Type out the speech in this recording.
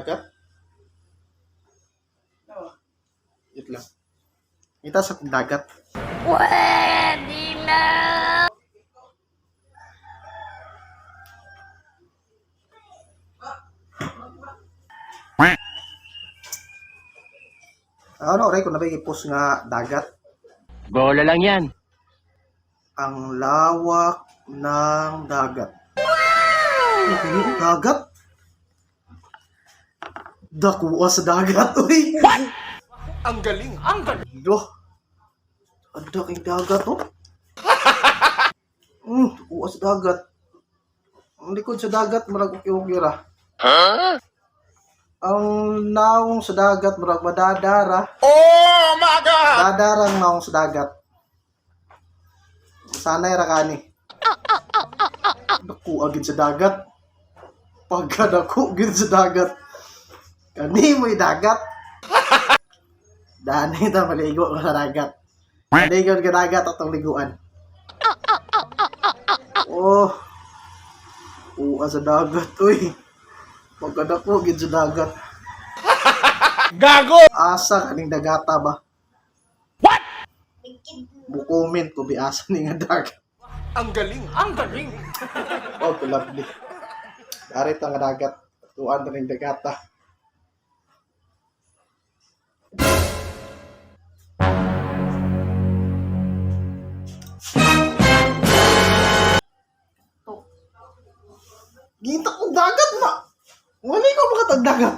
dagat. Wait lang. Kita sa dagat. Pwede na! Ano, Ray, kung nabigipos nga dagat. Bola lang yan. Ang lawak ng dagat. Okay, dagat? Dakuha sa dagat, uy. Ang galing, ang galing. Loh. Ang daking dagat, oh. Dakuha sa dagat. Ang likod sa dagat, marag uki-ukira. Ang naong sa dagat, marag madadara. Oh my God! Dadarang naong sa dagat. Sanay rakani. Dakuha gid sa dagat. Pagkadako gid sa dagat. Kani mo'y dagat. Dani ta maligo ka sa dagat. Maligo ka dagat atong liguan. Oh. Uwa sa dagat, uy. Pagkadako gid sa dagat. Gago! Asa kaning dagata ba? What? Bukumin ko biasa ni nga dagat. Ang galing, ang galing. Oh, lovely. Dari ta nga dagat. Tuan ta ning dagata. Gita kong dagat na. Wala ko makatagdagat.